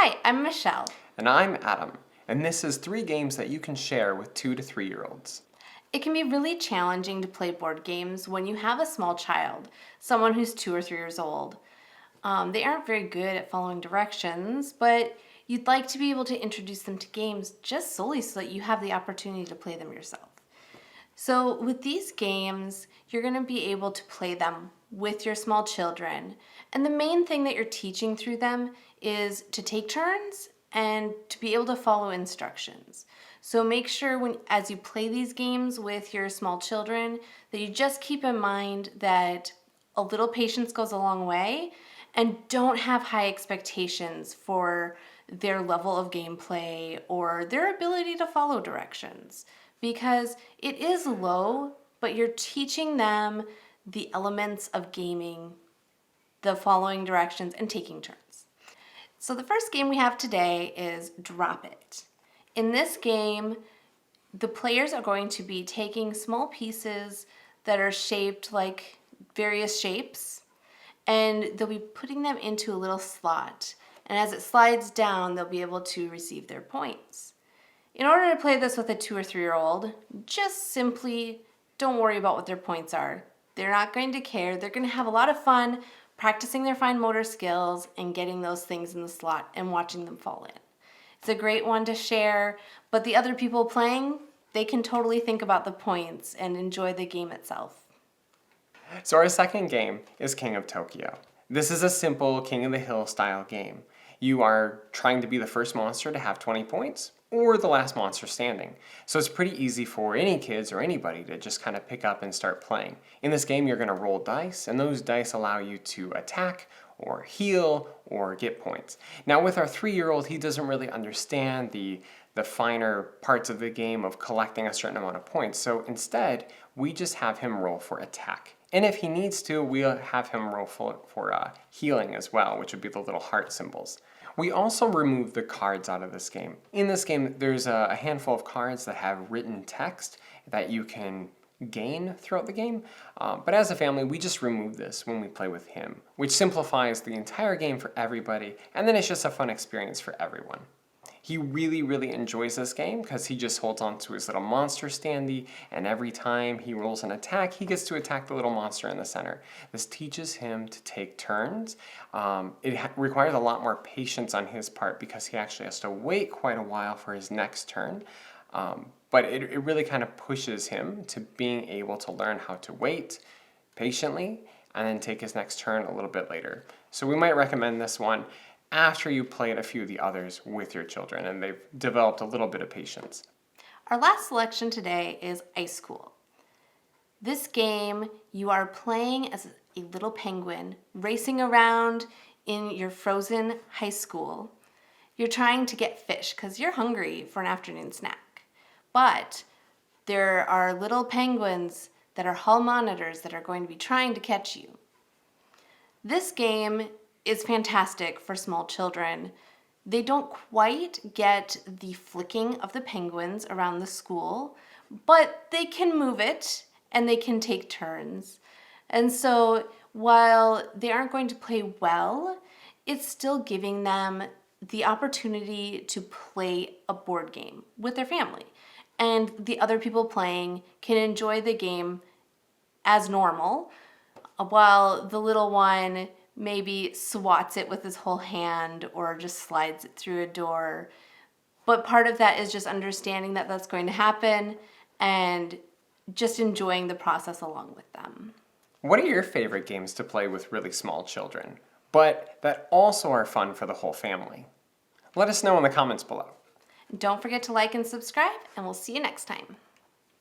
Hi, I'm Michelle. And I'm Adam, and this is 3 games that you can share with 2 to 3-year-olds. It can be really challenging to play board games when you have a small child, someone who's 2 or 3 years old. They aren't very good at following directions, but you'd like to be able to introduce them to games just solely so that you have the opportunity to play them yourself. So with these games, you're going to be able to play them with your small children. And the main thing that you're teaching through them is to take turns and to be able to follow instructions. So make sure as you play these games with your small children that you just keep in mind that a little patience goes a long way, and don't have high expectations for their level of gameplay or their ability to follow directions, because it is low, but you're teaching them the elements of gaming, the following directions, and taking turns. So the first game we have today is Drop It. In this game, the players are going to be taking small pieces that are shaped like various shapes, and they'll be putting them into a little slot. And as it slides down, they'll be able to receive their points. In order to play this with a 2 or 3-year-old, just simply don't worry about what their points are. They're not going to care. They're going to have a lot of fun practicing their fine motor skills and getting those things in the slot and watching them fall in. It's a great one to share, but the other people playing, they can totally think about the points and enjoy the game itself. So our second game is King of Tokyo. This is a simple King of the Hill style game. You are trying to be the first monster to have 20 points or the last monster standing. So it's pretty easy for any kids or anybody to just kind of pick up and start playing. In this game, you're going to roll dice, and those dice allow you to attack or heal or get points. Now with our 3-year-old, he doesn't really understand the finer parts of the game of collecting a certain amount of points. So instead, we just have him roll for attack. And if he needs to, we'll have him roll for healing as well, which would be the little heart symbols. We also remove the cards out of this game. In this game, there's a handful of cards that have written text that you can gain throughout the game. But as a family, we just remove this when we play with him, which simplifies the entire game for everybody, and then it's just a fun experience for everyone. He really, really enjoys this game because he just holds on to his little monster standee, and every time he rolls an attack, he gets to attack the little monster in the center. This teaches him to take turns. It requires a lot more patience on his part because he actually has to wait quite a while for his next turn. But it really kind of pushes him to being able to learn how to wait patiently and then take his next turn a little bit later. So we might recommend this one after you played a few of the others with your children and they've developed a little bit of patience. Our last selection today is Ice School. This game, you are playing as a little penguin, racing around in your frozen high school. You're trying to get fish because you're hungry for an afternoon snack. But there are little penguins that are hall monitors that are going to be trying to catch you. This game is fantastic for small children. They don't quite get the flicking of the penguins around the school, but they can move it and they can take turns. And so while they aren't going to play well, it's still giving them the opportunity to play a board game with their family. And the other people playing can enjoy the game as normal, while the little one maybe swats it with his whole hand or just slides it through a door. But part of that is just understanding that that's going to happen and just enjoying the process along with them. What are your favorite games to play with really small children, but that also are fun for the whole family? Let us know in the comments below. Don't forget to like and subscribe, and we'll see you next time.